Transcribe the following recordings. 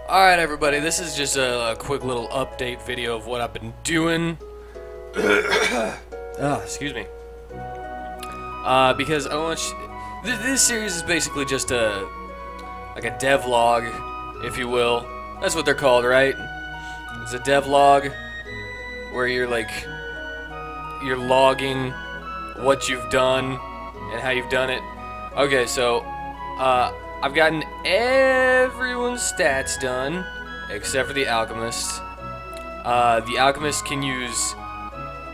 Alright everybody, this is just a quick little update video of what I've been doing. Excuse me. Because I want this series is basically just like a devlog, if you will. That's what they're called, right? It's a devlog where you're logging what you've done and how you've done it. Okay, so I've gotten everyone's stats done, except for the Alchemist. The Alchemist can use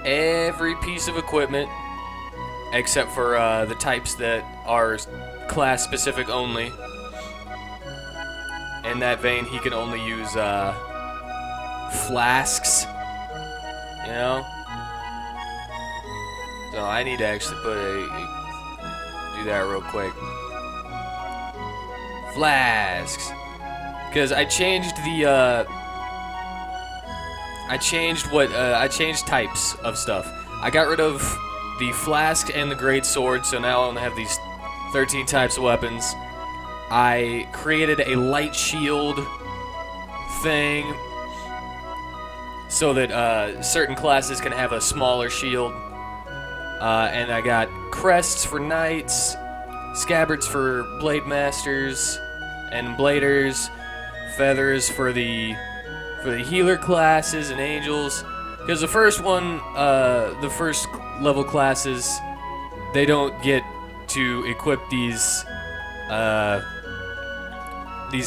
every piece of equipment, except for the types that are class-specific only. In that vein, he can only use flasks, you know? So I need to actually do that real quick. Flasks, because I changed I changed types of stuff. I got rid of the flask and the great sword, so now I only have these 13 types of weapons. I created a light shield thing so that certain classes can have a smaller shield, and I got crests for knights, scabbards for blade masters and bladers, feathers for the healer classes and angels. Because the first one, the first level classes, they don't get to equip these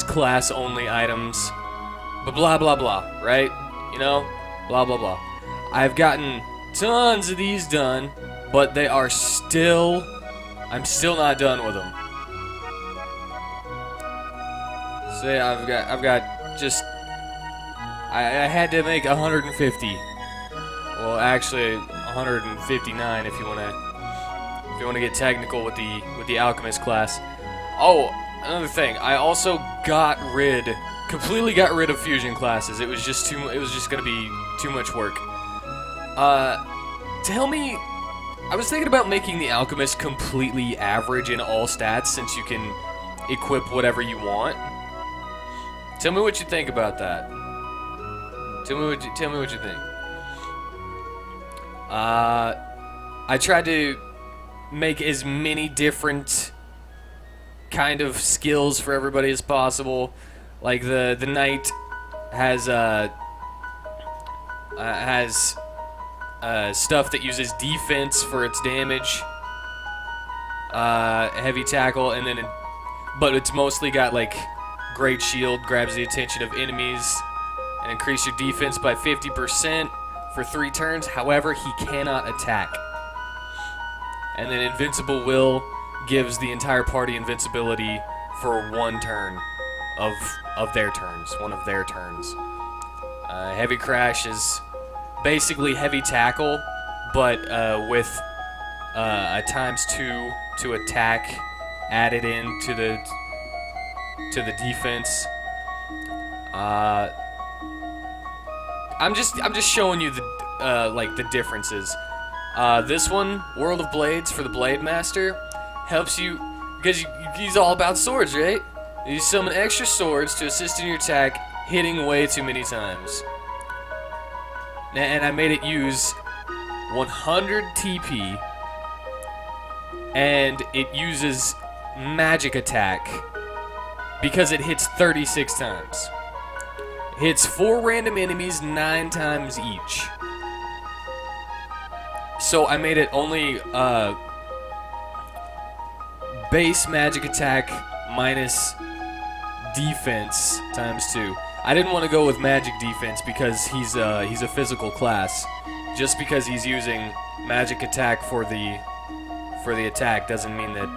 class only items. But blah blah blah, right? You know, blah blah blah. I've gotten tons of these done, but they are still. I'm still not done with them. So yeah, I've got just. I had to make 150. Well, actually 159 if you wanna get technical with the Alchemist class. Oh, another thing. I also completely got rid of fusion classes. It was just gonna be too much work. Tell me. I was thinking about making the Alchemist completely average in all stats, since you can equip whatever you want. Tell me what you think about that. Tell me what you think. I tried to make as many different kind of skills for everybody as possible. Like the knight has stuff that uses defense for its damage, heavy tackle, and then but it's mostly got like great shield, grabs the attention of enemies, and increase your defense by 50% for 3 turns. However, he cannot attack. And then invincible will gives the entire party invincibility for 1 turn of their turns, one of their turns. Heavy crash is basically heavy tackle, but with a ×2 to attack added in to the defense. I'm just showing you the differences. This one, World of Blades for the Blade Master, helps you because he's all about swords, right? You summon extra swords to assist in your attack, hitting way too many times. And I made it use 100 TP, and it uses magic attack because it hits 36 times. It hits 4 random enemies 9 times each. So I made it only base magic attack minus defense ×2. I didn't want to go with magic defense because he's a physical class. Just because he's using magic attack for the attack doesn't mean that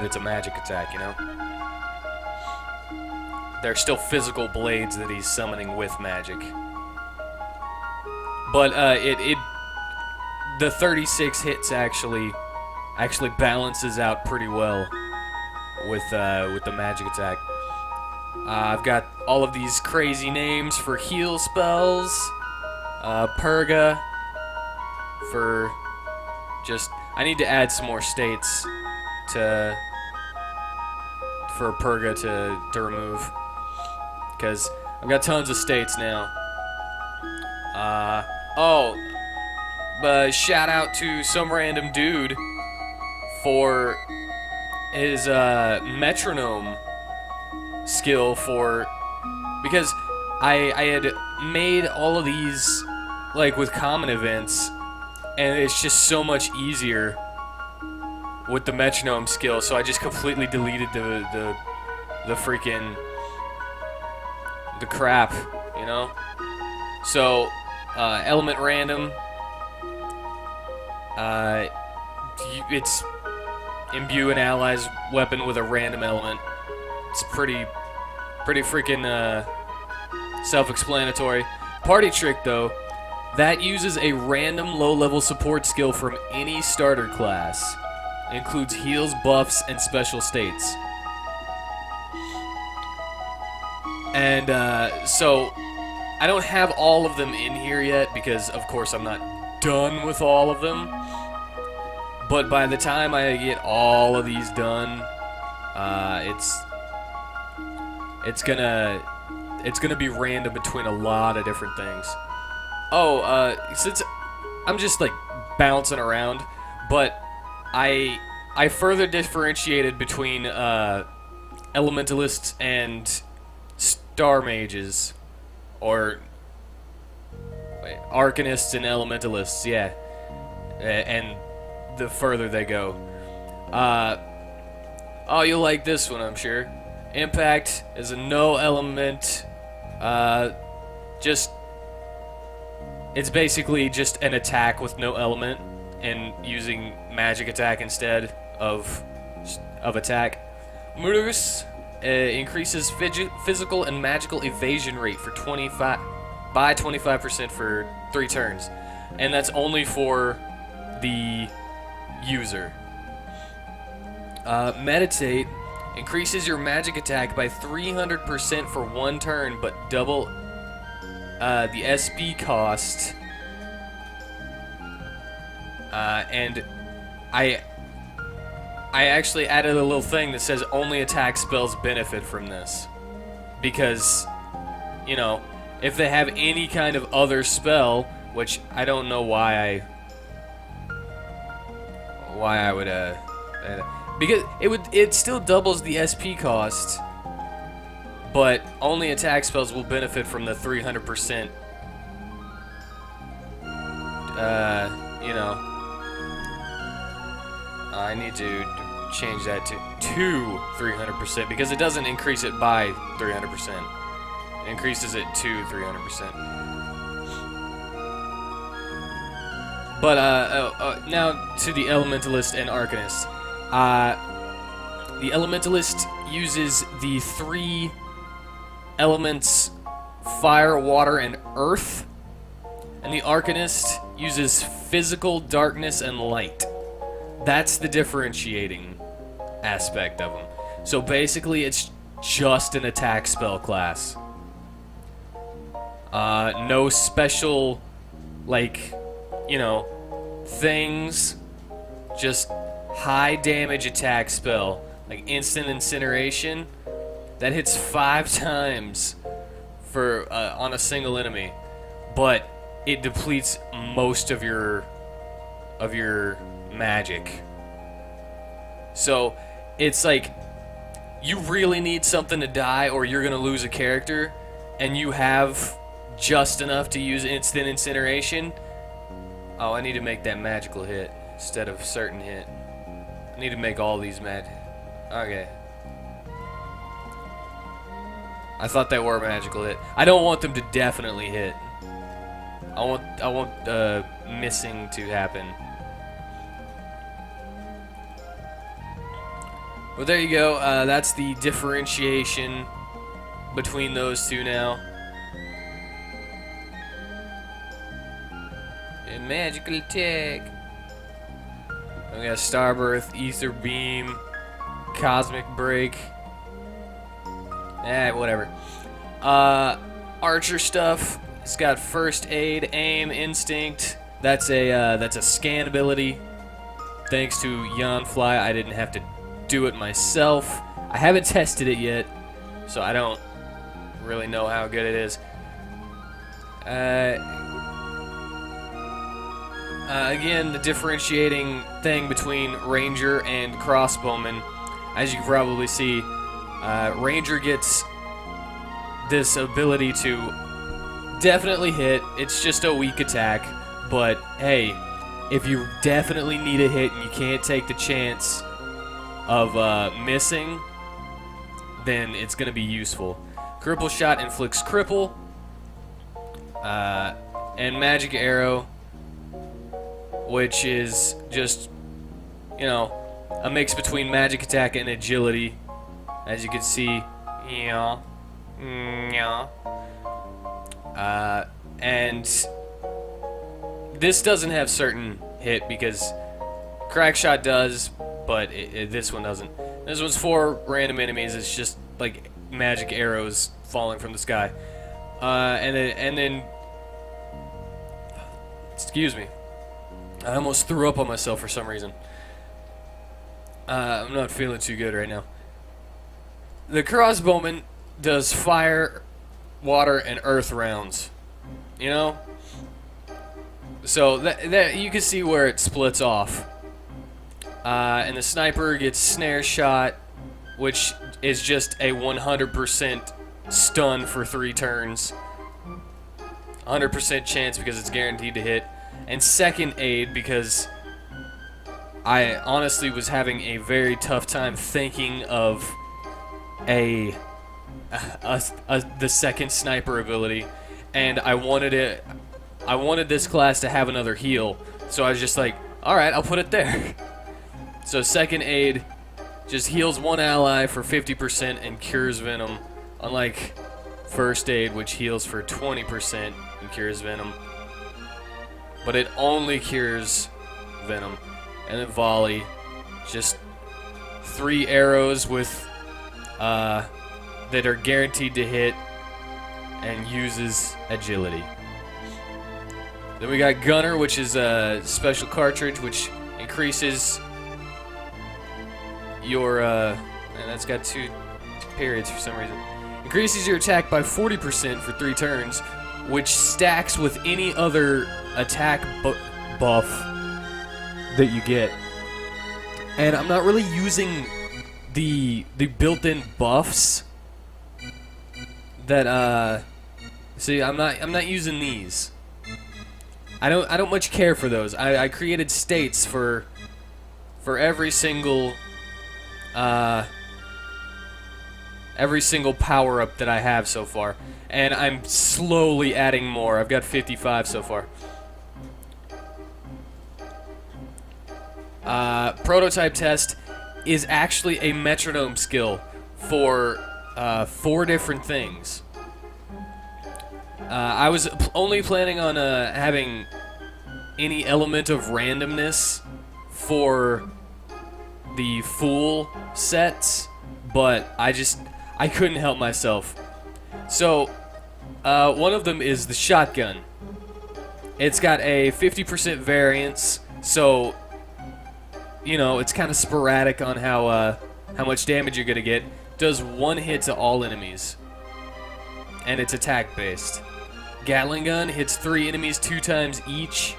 it's a magic attack, you know? They're still physical blades that he's summoning with magic. But the 36 hits actually balances out pretty well with the magic attack. I've got all of these crazy names for heal spells. Purga for just. I need to add some more states to for Purga to remove, because I've got tons of states now. But shout out to some random dude for his metronome skill because I had made all of these like with common events, and it's just so much easier with the metronome skill, so I just completely deleted the freaking the crap, you know? So element random, it's imbue an ally's weapon with a random element. It's pretty freaking self-explanatory. Party trick though, that uses a random low-level support skill from any starter class. It includes heals, buffs, and special states. And so I don't have all of them in here yet because, of course, I'm not done with all of them. But by the time I get all of these done, it's gonna be random between a lot of different things. Oh, since I'm just like bouncing around, but I further differentiated between elementalists and star mages, or arcanists and elementalists, yeah. And the further they go. Oh, you'll like this one, I'm sure. Impact is a no element. It's basically just an attack with no element, and using magic attack instead of attack. Murus increases physical and magical evasion rate for 25% for 3 turns, and that's only for the user. Meditate increases your magic attack by 300% for 1 turn, but double the SP cost. And I actually added a little thing that says only attack spells benefit from this, because, you know, if they have any kind of other spell, which I don't know why I would because it still doubles the SP cost, but only attack spells will benefit from the 300%. You know, I need to change that to 300% because it doesn't increase it by 300%. It increases it to 300%. But now to the Elementalist and Arcanist. The Elementalist uses the 3 elements fire, water, and earth, and the Arcanist uses physical, darkness, and light. That's the differentiating aspect of them. So basically, it's just an attack spell class. No special, like, you know, things. Just high damage attack spell, like instant incineration, that hits 5 times for on a single enemy, but it depletes most of your magic. So it's like you really need something to die or you're gonna lose a character, and you have just enough to use instant incineration. Oh, I need to make that magical hit instead of certain hit. I need to make all these mad. Okay. I thought they were magical hit. I don't want them to definitely hit. I want missing to happen. Well, there you go. That's the differentiation between those two now. And magical attack. We got Starbirth, Ether Beam, Cosmic Break. Whatever. Archer stuff. It's got First Aid, Aim, Instinct. That's a scan ability. Thanks to Yanfly, I didn't have to do it myself. I haven't tested it yet, so I don't really know how good it is. Again, the differentiating thing between Ranger and Crossbowman, as you can probably see, Ranger gets this ability to definitely hit. It's just a weak attack, but hey, if you definitely need a hit and you can't take the chance of missing, then it's going to be useful. Cripple Shot inflicts cripple, and Magic Arrow, which is just, you know, a mix between magic attack and agility, as you can see. Yeah. And this doesn't have certain hit because Crack Shot does, but this one doesn't. This one's for random enemies. It's just like magic arrows falling from the sky. And then, excuse me, I almost threw up on myself for some reason. I'm not feeling too good right now. The Crossbowman does fire, water, and earth rounds. You know? So that you can see where it splits off. And the Sniper gets Snare Shot, which is just a 100% stun for 3 turns. 100% chance because it's guaranteed to hit. And Second Aid because I honestly was having a very tough time thinking of the second Sniper ability, and I wanted this class to have another heal, so I was just like, all right, I'll put it there. So Second Aid just heals one ally for 50% and cures Venom, unlike First Aid, which heals for 20% and cures Venom, but it only cures Venom. And then Volley, just 3 arrows with that are guaranteed to hit and uses agility. Then we got Gunner, which is a special cartridge which increases your and that's got 2 periods for some reason. Increases your attack by 40% for 3 turns, which stacks with any other attack buff that you get. And I'm not really using the built-in buffs that see, I'm not using these. I don't much care for those. I created states for every single power up that I have so far, and I'm slowly adding more. I've got 55 so far. Prototype test is actually a metronome skill for 4 different things. I was only planning on having any element of randomness for the Fool sets, but I couldn't help myself. So one of them is the shotgun. It's got a 50% variance, so you know, it's kind of sporadic on how much damage you're gonna get. Does 1 hit to all enemies, and it's attack based. Gatling gun hits 3 enemies 2 times each.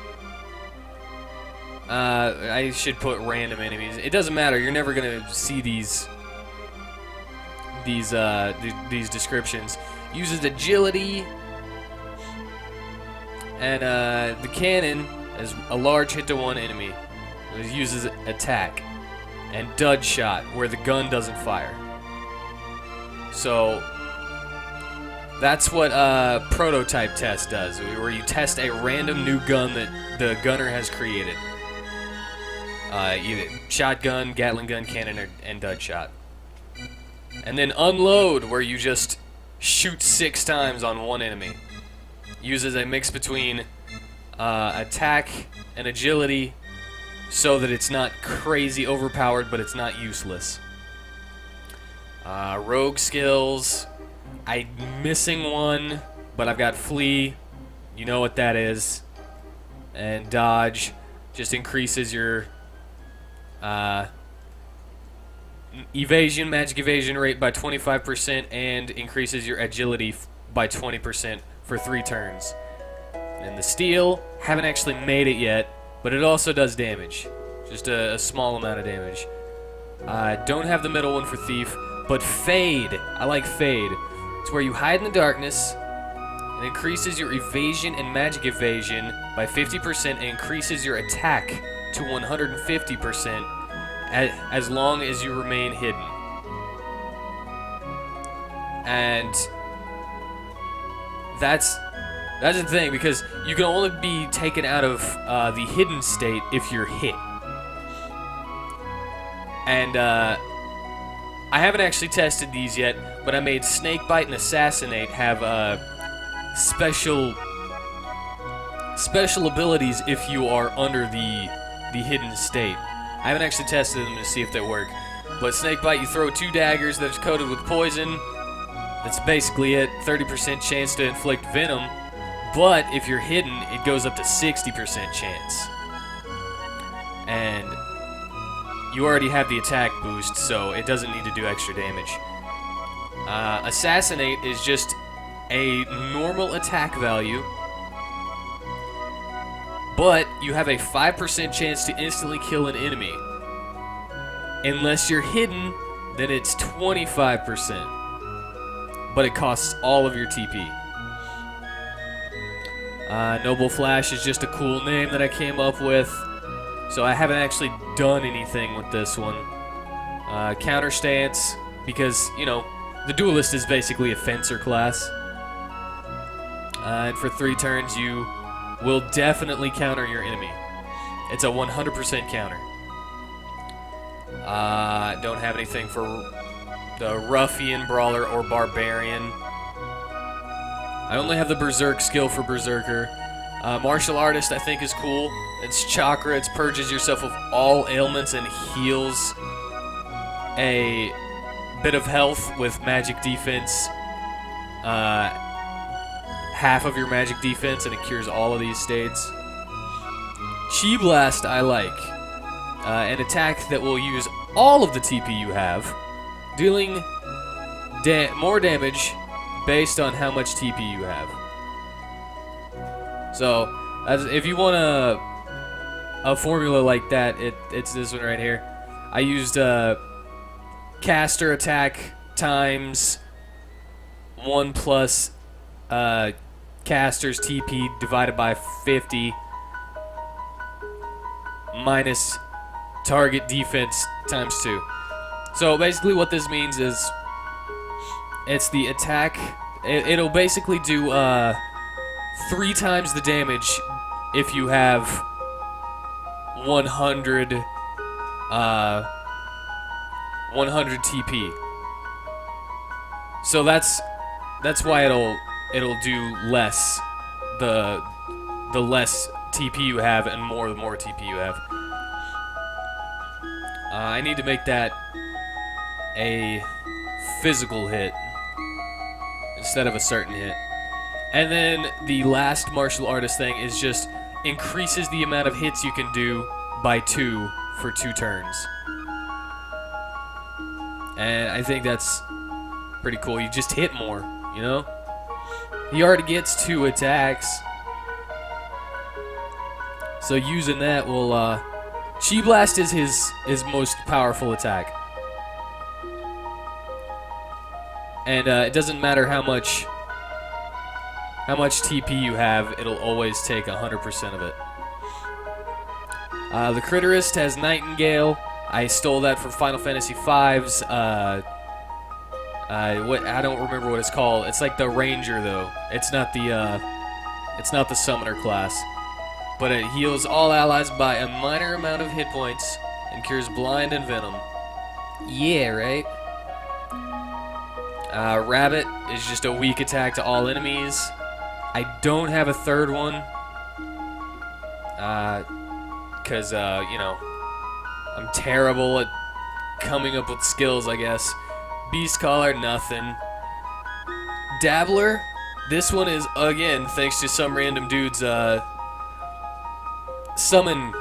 I should put random enemies. It doesn't matter. You're never gonna see these descriptions. Uses agility, and the cannon is a large hit to 1 enemy. It uses attack, and dud shot, where the gun doesn't fire. So that's what prototype test does, where you test a random new gun that the gunner has created. Either shotgun, Gatling gun, cannon, and dud shot. And then unload, where you just shoot 6 times on 1 enemy. Uses a mix between attack and agility, so that it's not crazy overpowered, but it's not useless. Rogue skills. I'm missing one, but I've got Flee. You know what that is. And Dodge just increases your evasion, magic evasion rate by 25%, and increases your agility by 20% for 3 turns. And the steel, haven't actually made it yet, but it also does damage. Just a small amount of damage. Don't have the middle one for thief, but fade. I like fade. It's where you hide in the darkness. It increases your evasion and magic evasion by 50% and increases your attack to 150% as long as you remain hidden. And that's the thing, because you can only be taken out of the hidden state if you're hit. And I haven't actually tested these yet, but I made Snakebite and Assassinate have special abilities if you are under the hidden state. I haven't actually tested them to see if they work. But Snakebite, you throw 2 daggers that are coated with poison. That's basically it. 30% chance to inflict venom. But if you're hidden, it goes up to 60% chance. And you already have the attack boost, so it doesn't need to do extra damage. Assassinate is just a normal attack value, but you have a 5% chance to instantly kill an enemy. Unless you're hidden, then it's 25%. But it costs all of your TP. Noble Flash is just a cool name that I came up with, so I haven't actually done anything with this one. Counter Stance, because, you know, the Duelist is basically a fencer class. And for 3 turns, you will definitely counter your enemy. It's a 100% counter. Don't have anything for the Ruffian, Brawler, or Barbarian. I only have the Berserk skill for Berserker. Martial Artist, I think, is cool. It's Chakra. It purges yourself of all ailments and heals a bit of health with magic defense. Half of your magic defense, and it cures all of these states. Chi Blast, I like. An attack that will use all of the TP you have, dealing more damage based on how much TP you have. So, if you want a formula like that, it's this one right here. I used caster attack times 1 plus caster's TP divided by 50 minus target defense times 2. So basically what this means is it's the attack. It'll basically do 3 times the damage if you have 100 TP. So that's why it'll do less the less TP you have and more the more TP you have. I need to make that a physical hit instead of a certain hit. And then the last martial artist thing is just increases the amount of hits you can do by 2 for 2 turns. And I think that's pretty cool. You just hit more, you know? He already gets 2 attacks. So using that will Chi Blast is his most powerful attack. And it doesn't matter how much TP you have, it'll always take 100% of it. The Critterist has Nightingale. I stole that from Final Fantasy V's. I don't remember what it's called. It's like the Ranger though. It's not the Summoner class. But it heals all allies by a minor amount of hit points and cures Blind and Venom. Yeah, right? Rabbit is just a weak attack to all enemies. I don't have a third one. Because, you know, I'm terrible at coming up with skills, I guess. Beast Caller, nothing. Dabbler, this one is, again, thanks to some random dude's, summon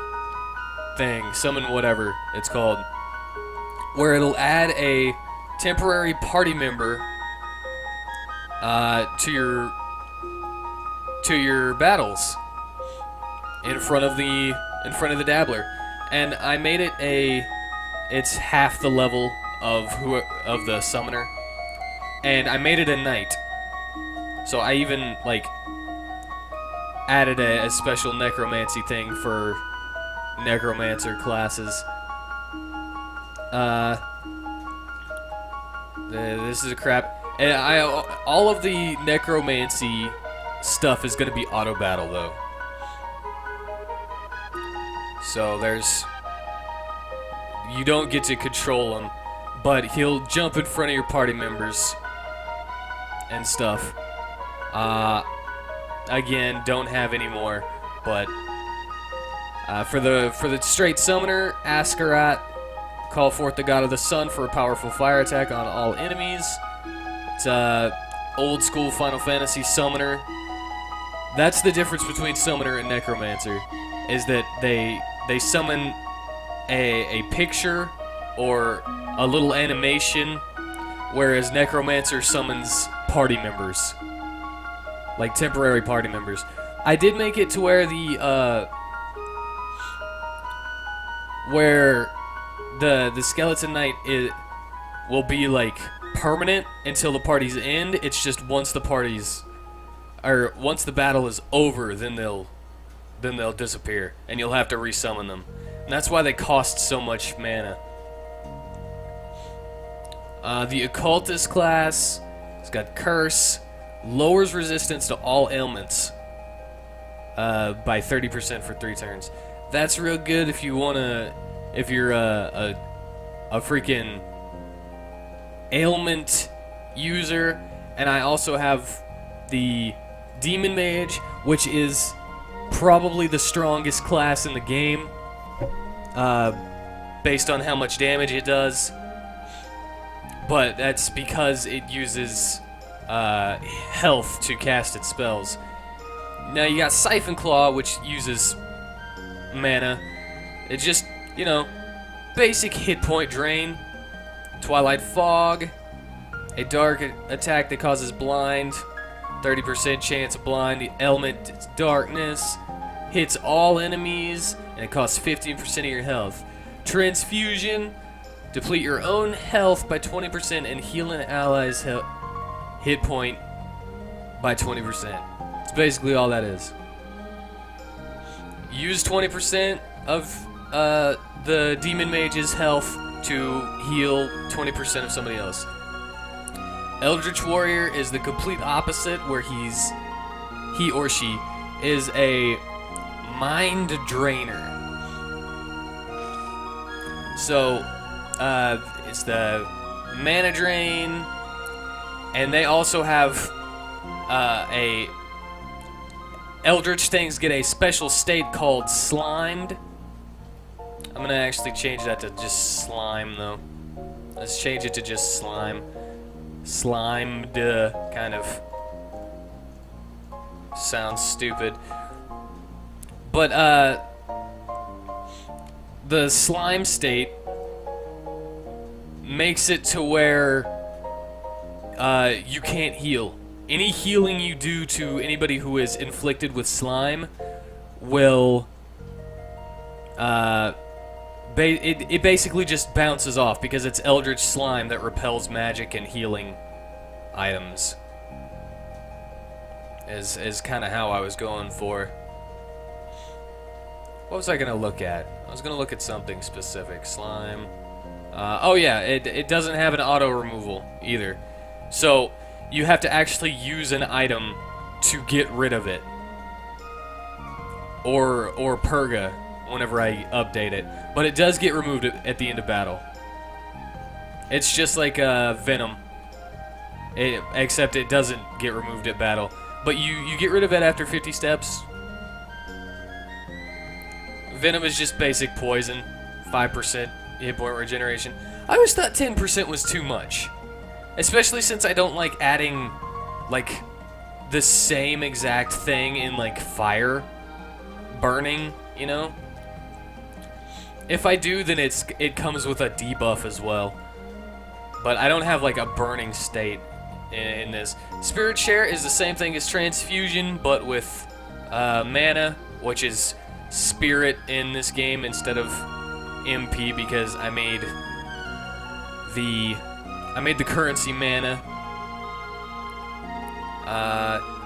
thing, summon whatever it's called. where it'll add a temporary party member to your battles in front of the dabbler, and I made it it's half the level of the summoner, and I made it a knight. So I even like added a special necromancy thing for necromancer classes. This is a crap. And all of the necromancy stuff is going to be auto battle though. So you don't get to control him, but he'll jump in front of your party members and stuff. Again, don't have any more, but for the straight summoner, Askarat, call forth the god of the sun for a powerful fire attack on all enemies. It's old school Final Fantasy summoner. That's the difference between summoner and necromancer, is that they summon a picture or a little animation, whereas necromancer summons party members, like temporary party members. I did make it to where the skeleton knight will be like permanent until the party's end. It's just once the battle is over, then they'll disappear, and you'll have to resummon them. And that's why they cost so much mana. The occultist class has got curse, lowers resistance to all ailments by 30% for 3 turns. That's real good if you're a freaking ailment user. And I also have the demon mage, which is probably the strongest class in the game, based on how much damage it does. But that's because it uses health to cast its spells. Now you got Siphon Claw, which uses mana. It's just, basic hit point drain. Twilight Fog, a dark attack that causes blind, 30% chance of blind. The element is darkness, hits all enemies, and it costs 15% of your health. Transfusion, deplete your own health by 20% and heal an ally's hit point by 20%. It's basically all that is. Use 20% of the demon mage's health to heal 20% of somebody else. Eldritch Warrior is the complete opposite, where he or she is a mind drainer. So it's the mana drain, and they also have a Eldritch things get a special state called Slimed. I'm gonna actually change that to just Slime though. Let's change it to just Slime. Slimed kind of sounds stupid. But the slime state makes it to where you can't heal. Any healing you do to anybody who is inflicted with slime will it basically just bounces off, because it's Eldritch Slime that repels magic and healing items. Is kind of how I was going for. What was I going to look at? I was going to look at something specific. Slime. Oh yeah, it doesn't have an auto removal either. So you have to actually use an item to get rid of it. Or purga whenever I update it. But it does get removed at the end of battle. It's just like Venom. Except it doesn't get removed at battle. But you get rid of it after 50 steps. Venom is just basic poison. 5% hit point regeneration. I always thought 10% was too much. Especially since I don't like adding, like, the same exact thing in, like, fire. Burning, you know? If I do, then it comes with a debuff as well. But I don't have like a burning state in this. Spirit Share is the same thing as Transfusion, but with mana, which is Spirit in this game instead of MP, because I made the currency mana.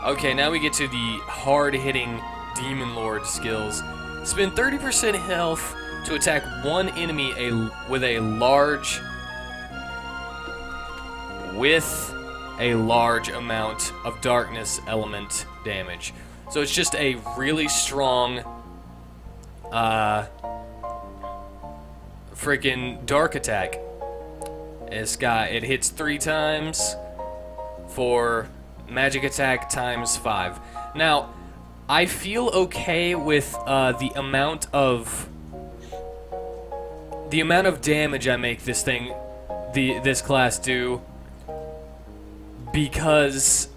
Okay, now we get to the hard-hitting Demon Lord skills. Spend 30% health to attack one enemy with a large amount of darkness element damage. So it's just a really strong freaking dark attack. It hits 3 times for magic attack times 5. Now, I feel okay with the amount of damage I make this class do, because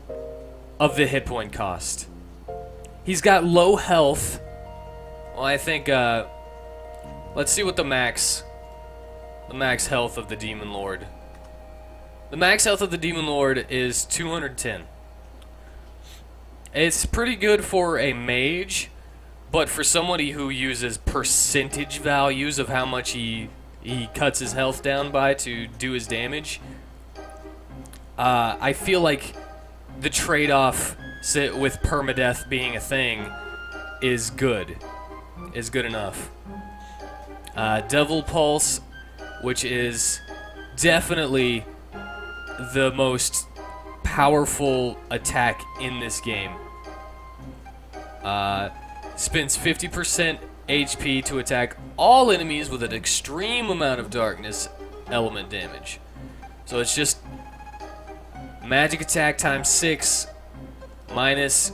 of the hit point cost. He's got low health. Well, I think let's see what the max health of the Demon Lord. The max health of the Demon Lord is 210. It's pretty good for a mage, but for somebody who uses percentage values of how much he cuts his health down by to do his damage, I feel like the trade-off with permadeath being a thing is good enough. Devil Pulse, which is definitely the most powerful attack in this game. Spends 50% HP to attack all enemies with an extreme amount of darkness element damage. So it's just magic attack times 6 minus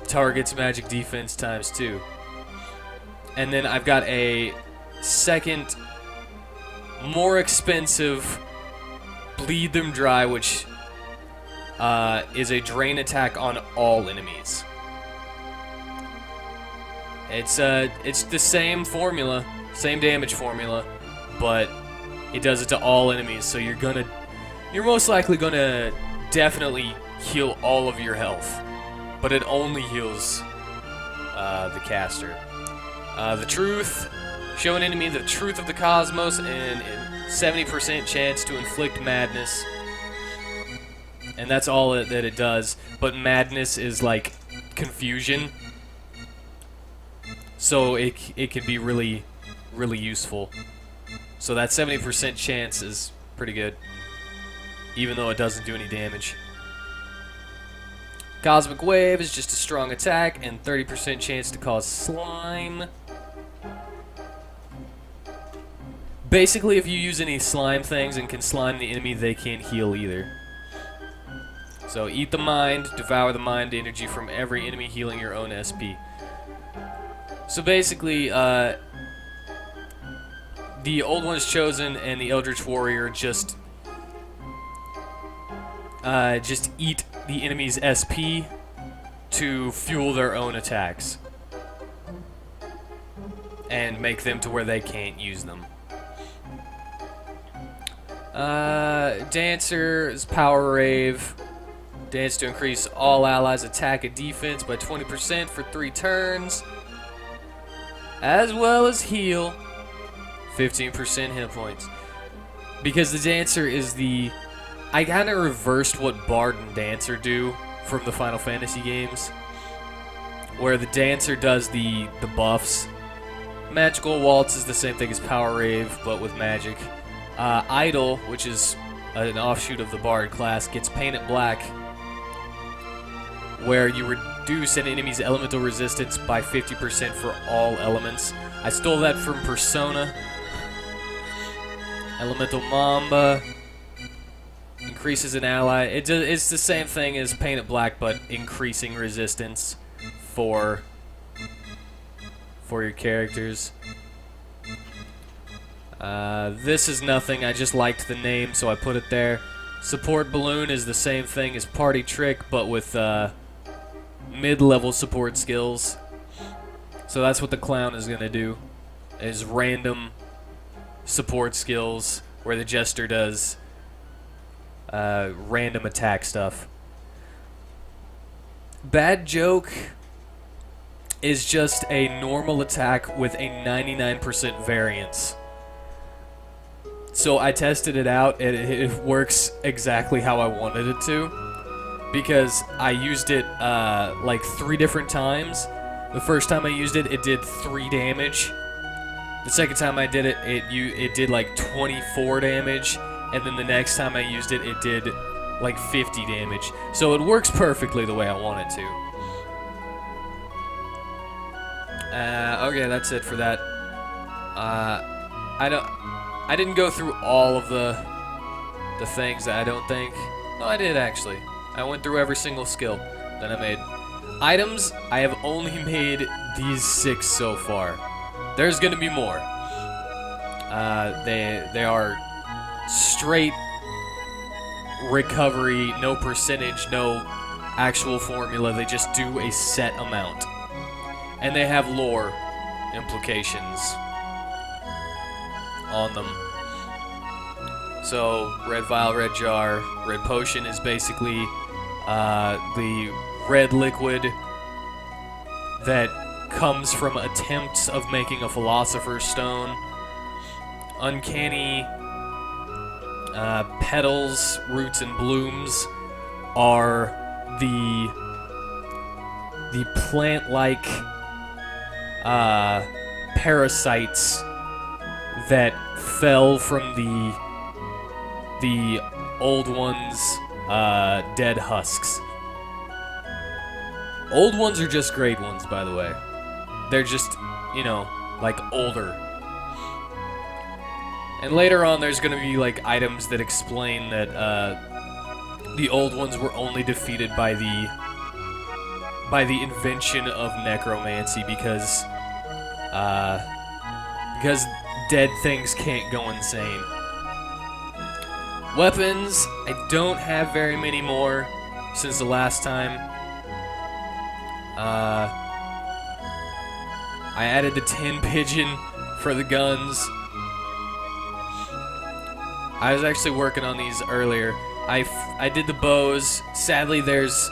target's magic defense times 2. And then I've got a second, more expensive Bleed Them Dry, which is a drain attack on all enemies. It's the same formula, same damage formula, but it does it to all enemies. So you're most likely gonna definitely heal all of your health, but it only heals the caster. The Truth, show an enemy the truth of the cosmos and 70% chance to inflict madness. And that's all that it does. But madness is like confusion. So it can be really, really useful. So that 70% chance is pretty good, even though it doesn't do any damage. Cosmic Wave is just a strong attack and 30% chance to cause slime. Basically, if you use any slime things and can slime the enemy, they can't heal either. So eat the mind, devour the mind energy from every enemy, healing your own SP. So basically, the Old One's Chosen and the Eldritch Warrior just eat the enemy's SP to fuel their own attacks and make them to where they can't use them. Dancer's Power Rave. Dance to increase all allies' attack and defense by 20% for 3 turns, as well as heal 15% hit points. Because the Dancer is I kind of reversed what Bard and Dancer do from the Final Fantasy games, where the Dancer does the buffs. Magical Waltz is the same thing as Power Rave, but with magic. Idol, which is an offshoot of the Bard class, gets Painted Black, where you reduce an enemy's elemental resistance by 50% for all elements. I stole that from Persona. Elemental Mamba increases an ally. It's the same thing as Painted Black, but increasing resistance for your characters. This is nothing, I just liked the name, so I put it there. Support Balloon is the same thing as Party Trick, but with mid-level support skills. So that's what the Clown is going to do. is random support skills where the Jester does random attack stuff. Bad Joke is just a normal attack with a 99% variance. So I tested it out, and it works exactly how I wanted it to, because I used it like 3 different times. The first time I used it, it did 3 damage. The second time I did it, it did like 24 damage, and then the next time I used it, it did like 50 damage. So it works perfectly the way I want it to. Okay, that's it for that. I didn't go through all of the things, I don't think. No, I did actually. I went through every single skill that I made. Items, I have only made these 6 so far. There's gonna be more. They are straight recovery, no percentage, no actual formula. They just do a set amount. And they have lore implications on them. So, red vial, red jar, red potion is basically the red liquid that comes from attempts of making a philosopher's stone. Uncanny petals, roots, and blooms are the plant-like parasites that fell from the old one's dead husks. Old ones are just great ones, by the way. They're just, like older. And later on, there's gonna be like items that explain that the old ones were only defeated by the invention of necromancy because dead things can't go insane. Weapons, I don't have very many more since the last time. I added the tin pigeon for the guns. I was actually working on these earlier. I did the bows. Sadly, there's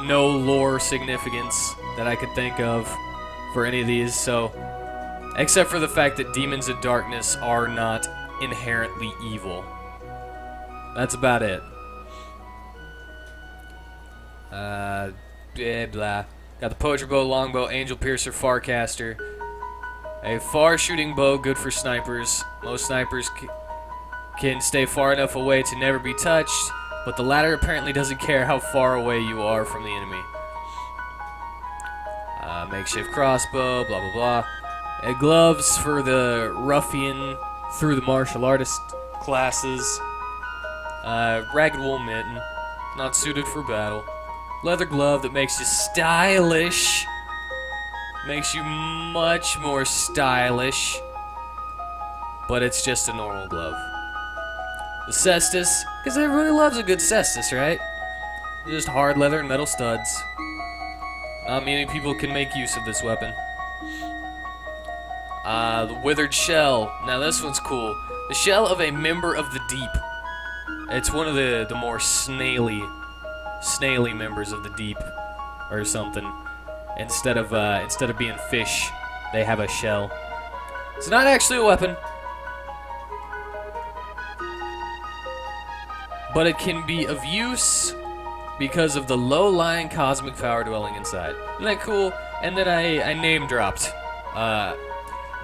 no lore significance that I could think of for any of these, so except for the fact that demons of darkness are not inherently evil. That's about it. Blah, blah. Got the poacher bow, longbow, angel piercer, farcaster. A far shooting bow, good for snipers. Most snipers can stay far enough away to never be touched, but the latter apparently doesn't care how far away you are from the enemy. Makeshift crossbow, blah blah blah. Gloves for the ruffian through the martial artist classes. Ragged wool mitten, not suited for battle. Leather glove that makes you stylish. Makes you much more stylish. But it's just a normal glove. The cestus, because everybody loves a good cestus, right? Just hard leather and metal studs. Not many people can make use of this weapon. The withered shell. Now this one's cool. The shell of a member of the deep. It's one of the more snaily members of the deep, or something. Instead of being fish, they have a shell. It's not actually a weapon, but it can be of use because of the low-lying cosmic power dwelling inside. Isn't that cool? And then I name-dropped.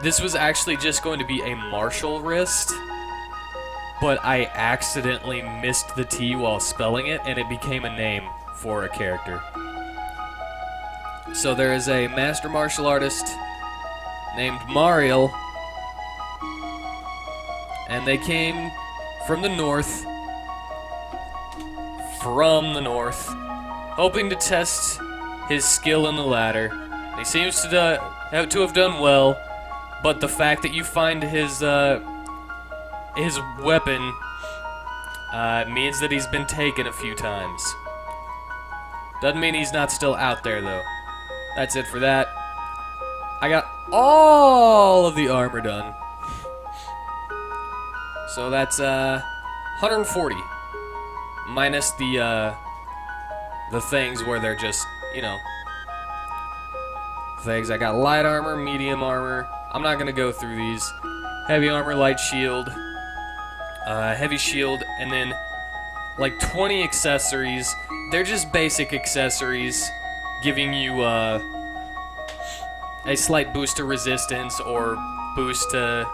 This was actually just going to be a martial wrist, but I accidentally missed the T while spelling it, and it became a name for a character. So there is a master martial artist named Mariel, and they came from the north, hoping to test his skill in the ladder. He seems to have done well, but the fact that you find his weapon means that he's been taken a few times. Doesn't mean he's not still out there, though. That's it for that. I got all of the armor done. So that's 140 minus the things where they're just, you know, things. I got light armor, medium armor. I'm not gonna go through these. Heavy armor, light shield, heavy shield, and then like 20 accessories. They're just basic accessories, giving you a slight boost to resistance or boost to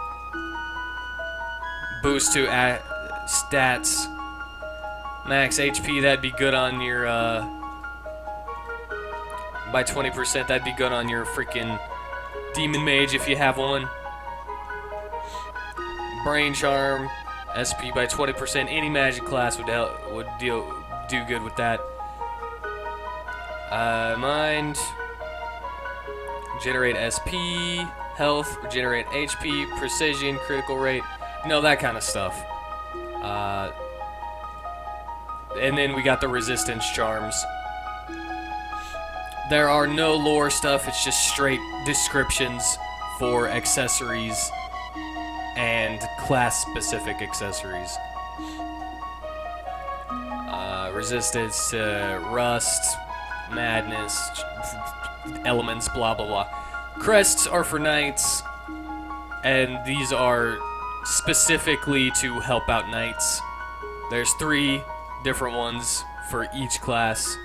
stats. Max HP, that'd be good on your by 20%. That'd be good on your freaking demon mage if you have one. Brain charm, SP by 20%. Any magic class would do good with that. Mind, generate SP, health, regenerate HP, precision, critical rate, you know, that kind of stuff. And then we got the resistance charms. There are no lore stuff, it's just straight descriptions for accessories and class-specific accessories. Resistance to rust, madness, elements, blah blah blah. Crests are for knights, and these are specifically to help out knights. There's 3 different ones for each class.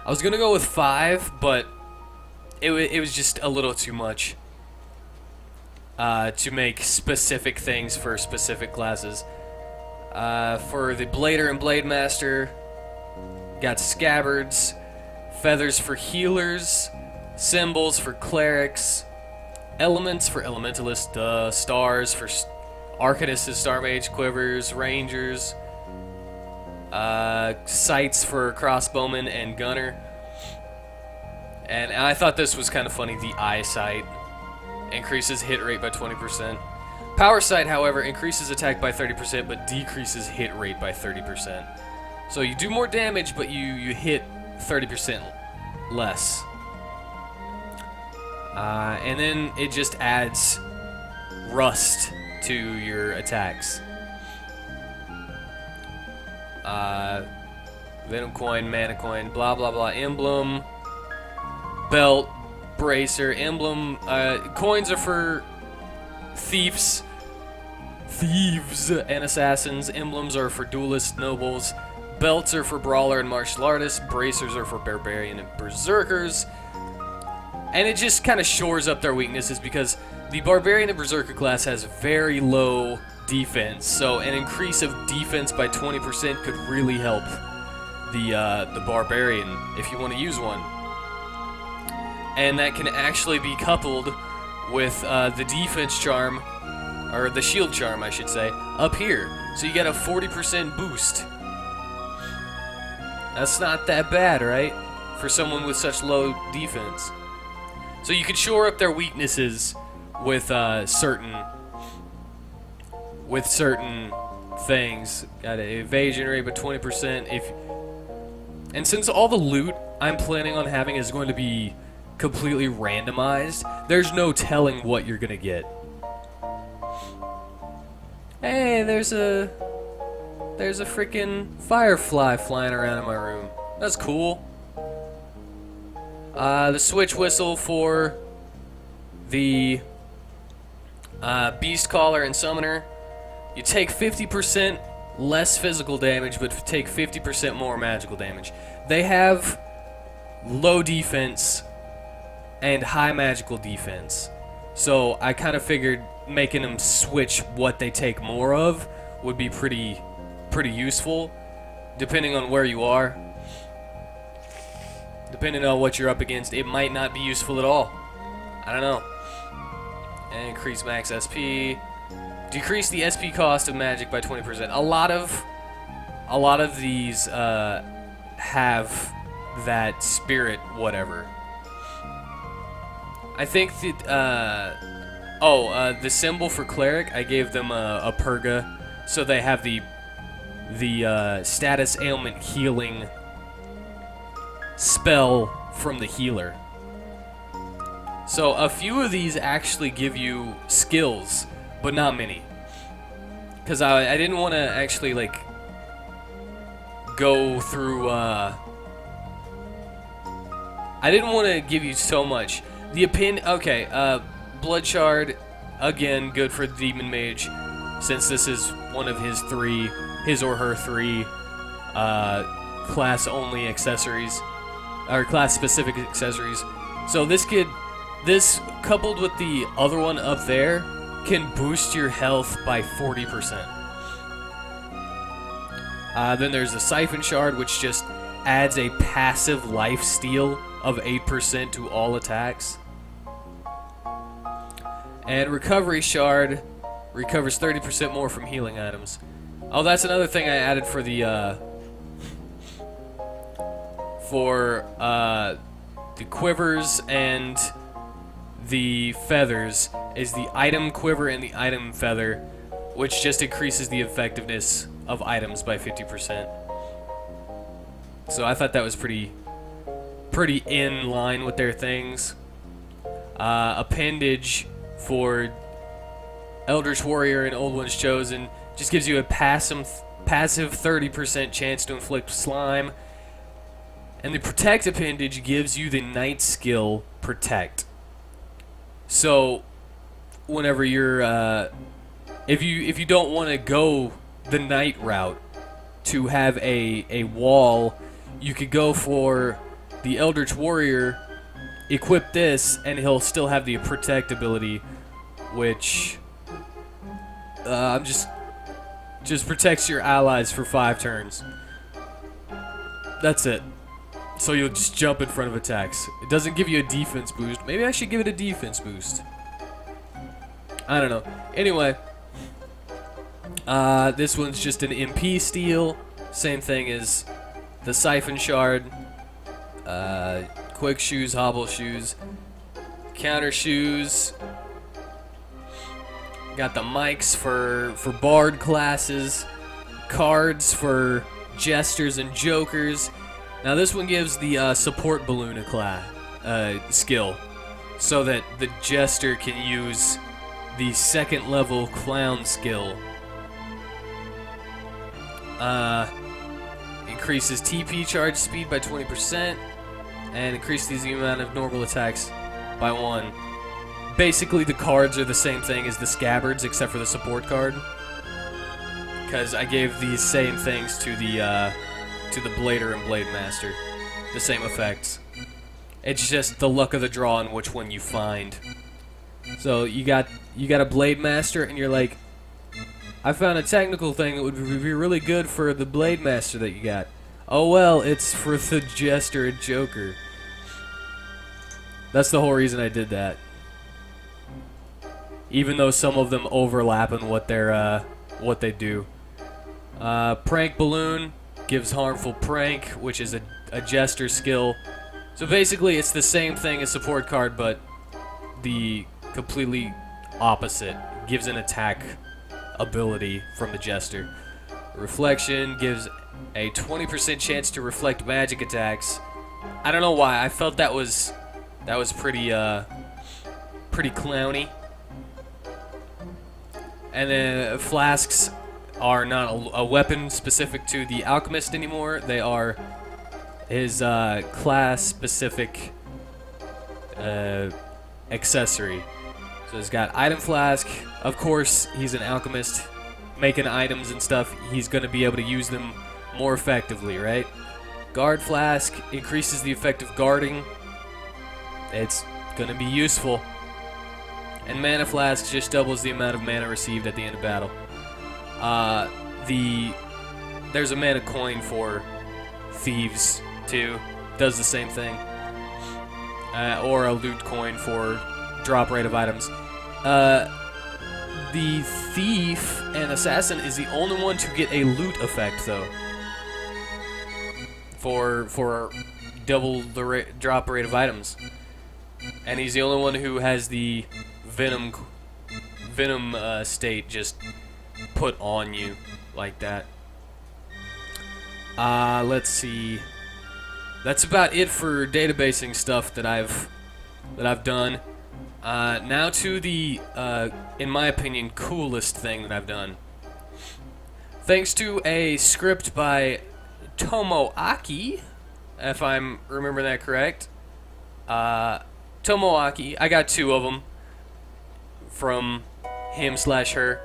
I was gonna go with 5, but it was just a little too much to make specific things for specific classes. For the Blader and Blade Master, got scabbards, feathers for healers, symbols for clerics, elements for elementalists, stars for arcanists, star mage, quivers, rangers, sights for crossbowmen and gunner. And I thought this was kind of funny. The eyesight increases hit rate by 20%. Power sight, however, increases attack by 30% but decreases hit rate by 30%. So you do more damage, but you hit 30% less. And then it just adds rust to your attacks. Venom coin, mana coin, blah blah blah. Emblem, belt, bracer, emblem. Coins are for thieves and assassins. Emblems are for duelists, nobles. Belts are for brawler and martial artists. Bracers are for barbarian and berserkers. And it just kind of shores up their weaknesses because the barbarian and berserker class has very low defense. So an increase of defense by 20% could really help the barbarian if you want to use one. And that can actually be coupled with the defense charm, or the shield charm, I should say, up here. So you get a 40% boost. That's not that bad, right? For someone with such low defense. So you could shore up their weaknesses with certain things. Got an evasion rate by 20%. And since all the loot I'm planning on having is going to be completely randomized, there's no telling what you're gonna get. Hey, there's a freaking firefly flying around in my room. That's cool. The switch whistle for the beast caller and summoner. You take 50% less physical damage, but take 50% more magical damage. They have low defense and high magical defense. So I kind of figured making them switch what they take more of would be pretty useful, depending on where you are. Depending on what you're up against, it might not be useful at all. I don't know. And increase max SP. Decrease the SP cost of magic by 20%. A lot of these have that spirit whatever. I think that the symbol for cleric, I gave them a purga, so they have the status ailment healing spell from the healer. So a few of these actually give you skills, but not many. Because I didn't want to actually, like, go through, I didn't want to give you so much. Blood Shard, again, good for Demon Mage, since this is one of his or her three, class-only accessories, or class-specific accessories. So this coupled with the other one up there, can boost your health by 40%. Then there's the Siphon Shard, which just adds a passive life steal of 8% to all attacks. And Recovery Shard recovers 30% more from healing items. Oh, that's another thing I added for the quivers and the feathers is the item quiver and the item feather, which just increases the effectiveness of items by 50%. So I thought that was pretty in line with their things. Appendage for Eldritch Warrior and Old Ones Chosen just gives you a passive 30% chance to inflict slime. And the Protect appendage gives you the Knight skill Protect. So whenever you're if you don't want to go the Knight route to have a wall, you could go for the Eldritch Warrior, equip this, and he'll still have the Protect ability, which just protects your allies for 5 turns. That's it. So you'll just jump in front of attacks. It doesn't give you a defense boost. Maybe I should give it a defense boost. I don't know. Anyway, this one's just an MP steal. Same thing as the Siphon Shard. Quick Shoes, Hobble Shoes, Counter Shoes. Got the mics for Bard classes. Cards for Jesters and Jokers. Now this one gives the Support Balloon a skill, so that the Jester can use the 2nd level Clown skill. Increases TP charge speed by 20%, and increases the amount of normal attacks by 1. Basically, the cards are the same thing as the Scabbards, except for the support card, because I gave these same things to the Blader and Blade Master, the same effects. It's just the luck of the draw on which one you find. So you got a Blade Master, and you're like, I found a technical thing that would be really good for the Blade Master that you got. Oh well, it's for the Jester and Joker. That's the whole reason I did that. Even though some of them overlap in what they do. Prank Balloon gives harmful prank, which is a Jester skill. So basically, it's the same thing as support card, but the completely opposite. Gives an attack ability from the Jester. Reflection gives a 20% chance to reflect magic attacks. I don't know why. I felt that was pretty clowny. And then flasks are not a weapon specific to the alchemist anymore. They are his class-specific accessory. So he's got item flask. Of course, he's an alchemist, making items and stuff. He's going to be able to use them more effectively, right? Guard flask increases the effect of guarding. It's going to be useful. And mana flask just doubles the amount of mana received at the end of battle. There's a mana coin for thieves too. Does the same thing. Or a loot coin for drop rate of items. The thief and assassin is the only one to get a loot effect though. For double the drop rate of items. And he's the only one who has the venom state just put on you like that. Let's see. That's about it for databasing stuff that I've done. Now to the, in my opinion, coolest thing that I've done. Thanks to a script by Tomoaki, if I'm remembering that correct. Tomoaki, I got 2 of them from him/her.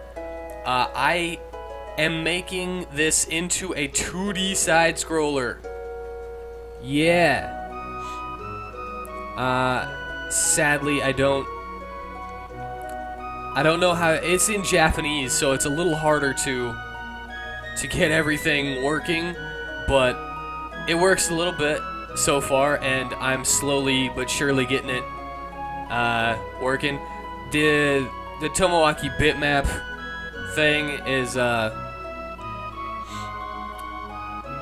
I am making this into a 2D side scroller. Yeah. Sadly, I don't know how. It's in Japanese, so it's a little harder to get everything working, but it works a little bit so far, and I'm slowly but surely getting it working. The Tomoaki bitmap thing is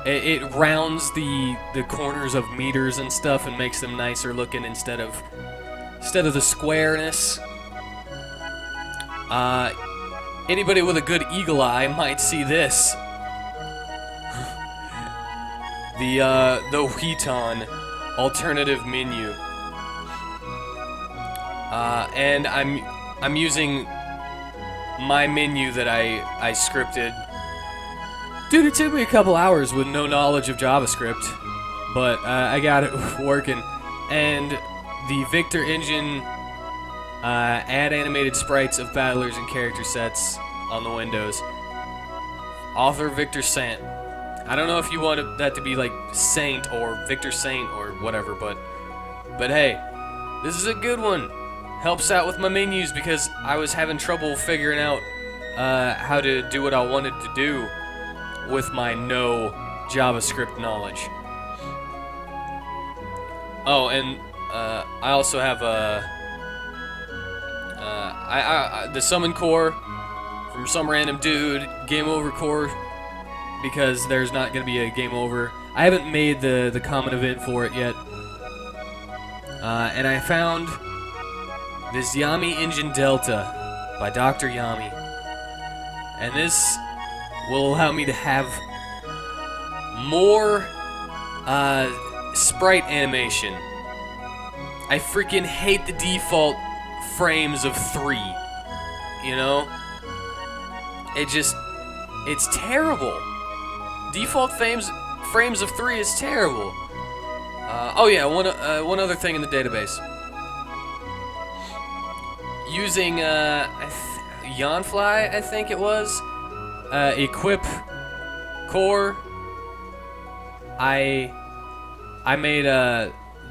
it rounds the corners of meters and stuff and makes them nicer looking instead of the squareness. Anybody with a good eagle eye might see this. The WheatTon alternative menu. And I'm using my menu that I scripted. Dude, it took me a couple hours with no knowledge of JavaScript, but I got it working. And the Victor engine add animated sprites of battlers and character sets on the windows. Author Victor Sant. I don't know if you want that to be like Saint or Victor Saint or whatever, but hey, this is a good one. Helps out with my menus because I was having trouble figuring out how to do what I wanted to do with my no JavaScript knowledge. Oh, and I also have the summon core from some random dude, game over core, because there's not going to be a game over. I haven't made the common event for it yet. And I found this Yami Engine Delta by Dr. Yami. And this will allow me to have more sprite animation. I freaking hate the default frames of 3. You know? It's terrible. Default frames of 3 is terrible. Oh yeah, one other thing in the database. Using Yanfly, I think it was, equip core. I made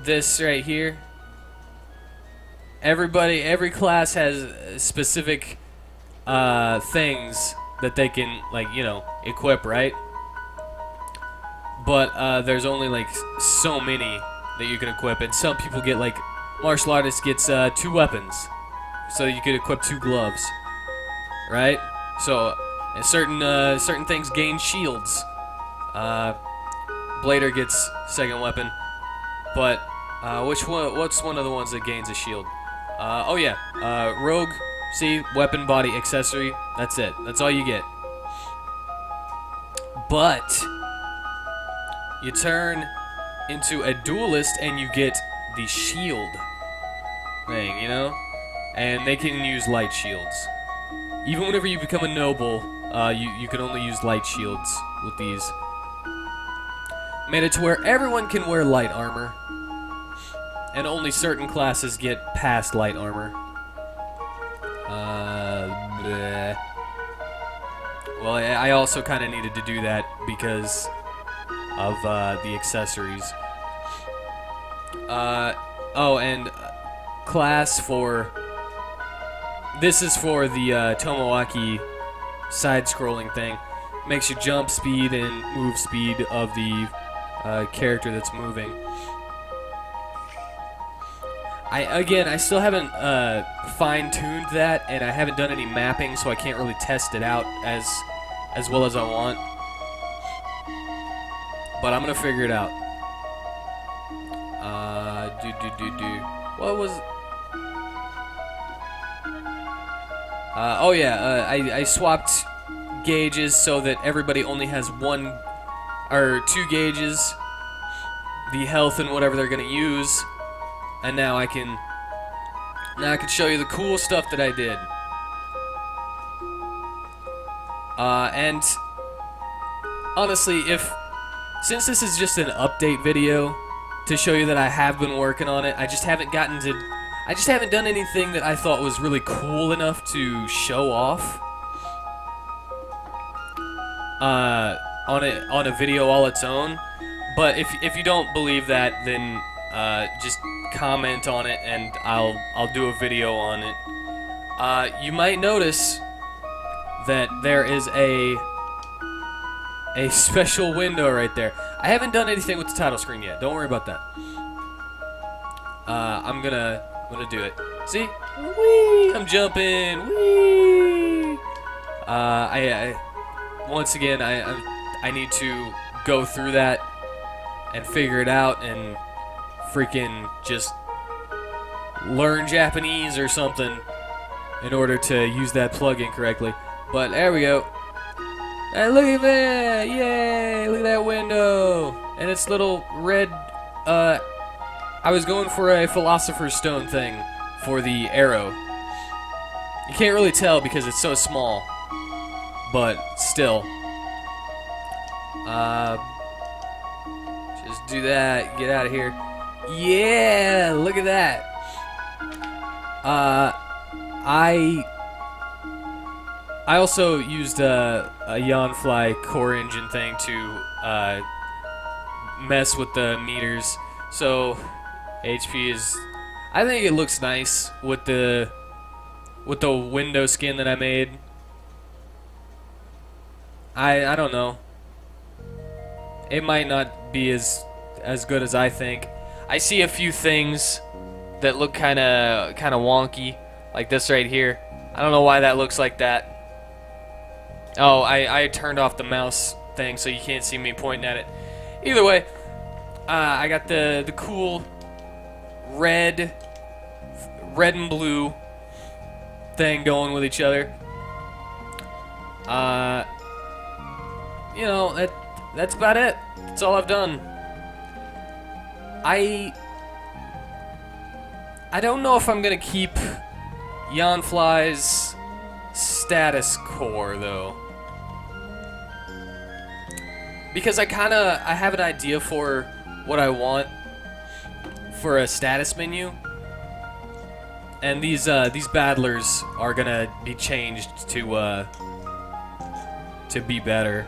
this right here. Every class has specific things that they can, like, you know, equip, right? But there's only like so many that you can equip, and some people get, like, martial artist gets 2 weapons, so you could equip 2 gloves, right? So, and certain things gain shields. Blader gets 2nd weapon, but which one? What's one of the ones that gains a shield? Oh yeah, rogue. See, weapon, body, accessory. That's it. That's all you get. But you turn into a duelist and you get the shield thing, you know? And they can use light shields. Even whenever you become a noble, you can only use light shields with these. Made it to where everyone can wear light armor. And only certain classes get past light armor. Bleh. Well, I also kind of needed to do that because of the accessories. Oh, and class for... This is for the Tomoaki side-scrolling thing. Makes you jump speed and move speed of the character that's moving. I still haven't fine-tuned that, and I haven't done any mapping, so I can't really test it out as well as I want. But I'm gonna figure it out. What was? Oh yeah, I swapped gauges so that everybody only has 1 or 2 gauges, the health and whatever they're gonna use. And now I can Now I can show you the cool stuff that I did. And honestly, since this is just an update video to show you that I have been working on it, I just haven't done anything that I thought was really cool enough to show off on a video all its own. But if you don't believe that, then just comment on it and I'll do a video on it. You might notice that there is a special window right there. I haven't done anything with the title screen yet. Don't worry about that. I'm gonna do it. See? Whee! I'm jumping. Whee! Once again, I need to go through that and figure it out and freaking just learn Japanese or something in order to use that plugin correctly. But there we go. And look at that! Yay! Look at that window! And its little red, I was going for a Philosopher's Stone thing for the arrow. You can't really tell because it's so small. But still. Just do that. Get out of here. Yeah! Look at that! I also used a Yawnfly core engine thing to mess with the meters. So HP is, I think it looks nice with the window skin that I made. I don't know. It might not be as good as I think. I see a few things that look kind of wonky, like this right here. I don't know why that looks like that. Oh, I turned off the mouse thing so you can't see me pointing at it. Either way, I got the cool red and blue thing going with each other. You know, that's about it. That's all I've done. I don't know if I'm gonna keep Yawnfly's status core though, because I have an idea for what I want for a status menu, and these battlers are gonna be changed to be better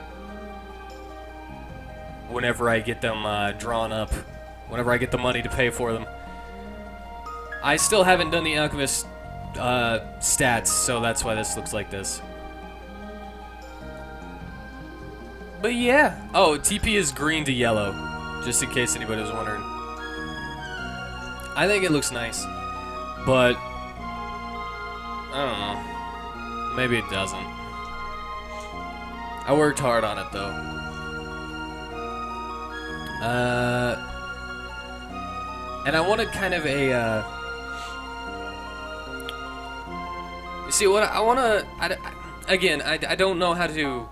whenever I get them drawn up, whenever I get the money to pay for them. I still haven't done the Alchemist stats, so that's why this looks like this. But yeah. Oh, TP is green to yellow, just in case anybody was wondering. I think it looks nice, but I don't know. Maybe it doesn't. I worked hard on it though. And I wanted kind of a you see what I want to again, I don't know how to do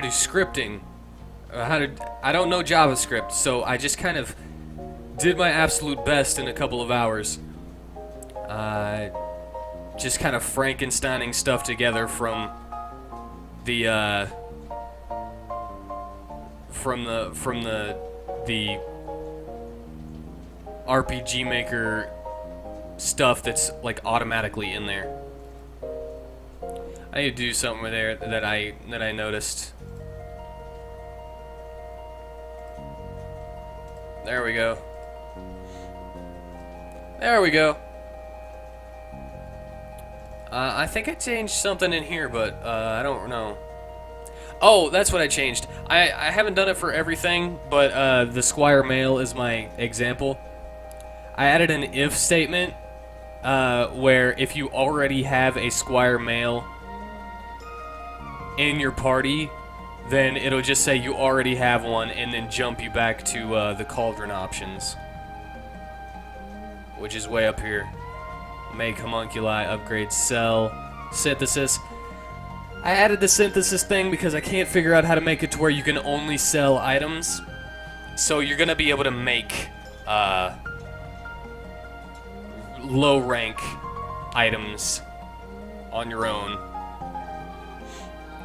scripting. I don't know JavaScript, so I just kind of did my absolute best in a couple of hours. Just kind of Frankensteining stuff together from the RPG Maker stuff that's like automatically in there. I need to do something with there that I noticed. There we go. There we go. I think I changed something in here, but I don't know. Oh, that's what I changed. I haven't done it for everything, but the Squire Mail is my example. I added an if statement where if you already have a Squire Mail in your party, then it'll just say you already have one and then jump you back to the Cauldron options, which is way up here. Make homunculi, upgrade, sell, synthesis. I added the synthesis thing because I can't figure out how to make it to where you can only sell items. So you're gonna be able to make low rank items on your own,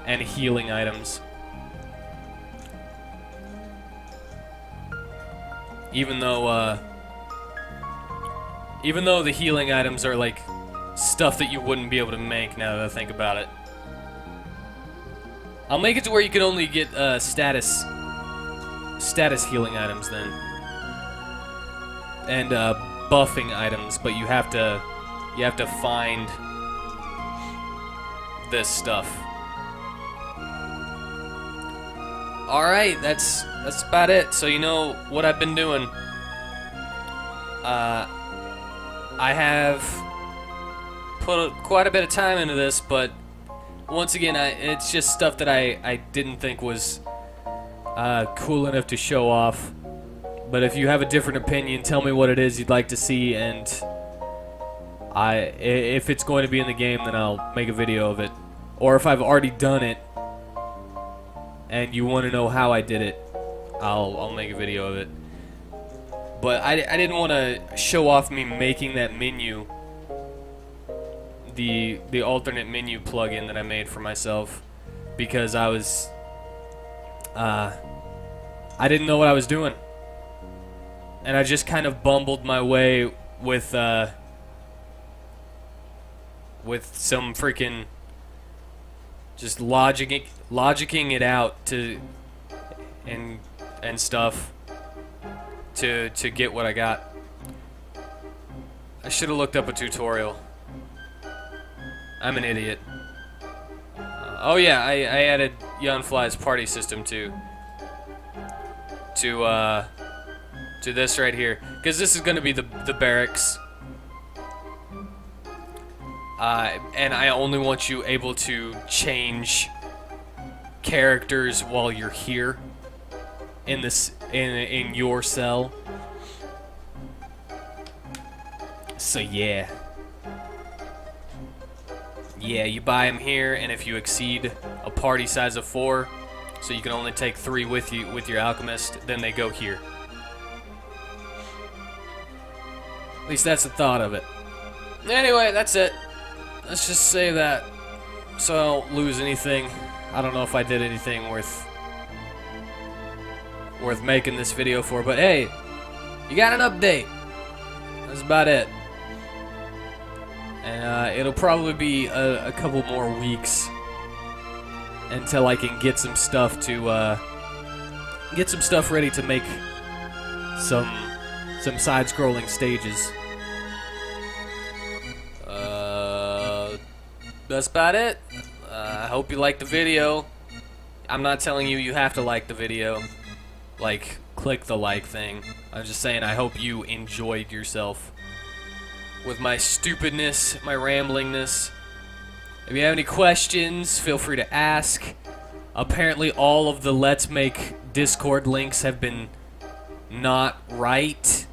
and healing items. Even though the healing items are like stuff that you wouldn't be able to make now that I think about it. I'll make it to where you can only get status healing items then, and buffing items, but you have to find this stuff. All right, that's about it. So you know what I've been doing. I have put quite a bit of time into this, but once again, it's just stuff that I didn't think was cool enough to show off. But if you have a different opinion, tell me what it is you'd like to see, and if it's going to be in the game, then I'll make a video of it. Or if I've already done it and you want to know how I did it, I'll make a video of it. But I didn't want to show off me making that menu, the alternate menu plugin that I made for myself, because I didn't know what I was doing, and I just kind of bumbled my way with some freaking just logicking it out to and stuff to get what I got. I should have looked up a tutorial. I'm an idiot. Oh yeah, I added Yunfly's party system to this right here, because this is going to be the barracks, and I only want you able to change characters while you're here in this in your cell. So yeah, you buy them here, and if you exceed a party size of 4, so you can only take 3 with you with your alchemist, then they go here. At least that's the thought of it. Anyway, that's it. Let's just say that, so I don't lose anything. I don't know if I did anything worth making this video for, but hey, you got an update. That's about it. And it'll probably be a couple more weeks until I can get some stuff ready to make some side-scrolling stages. That's about it. I hope you liked the video. I'm not telling you have to like the video. Like, click the like thing. I'm just saying I hope you enjoyed yourself with my stupidness, my ramblingness. If you have any questions, feel free to ask. Apparently all of the Let's Make Discord links have been not right.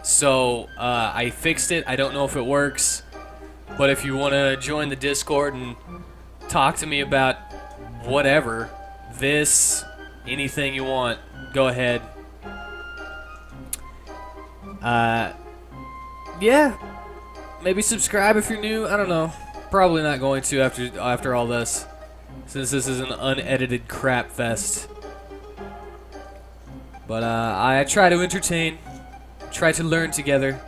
So, I fixed it. I don't know if it works. But if you want to join the Discord and talk to me about whatever, anything you want, go ahead. Yeah, maybe subscribe if you're new. I don't know. Probably not going to after all this, since this is an unedited crap fest. But I try to entertain, try to learn together.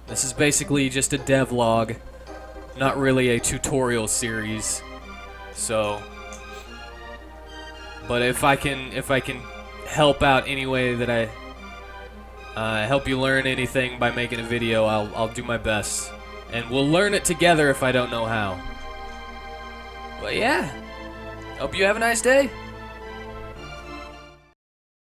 This is basically just a devlog, not really a tutorial series. So, but if I can help out any way that I help you learn anything by making a video, I'll do my best, and we'll learn it together if I don't know how. But yeah, hope you have a nice day.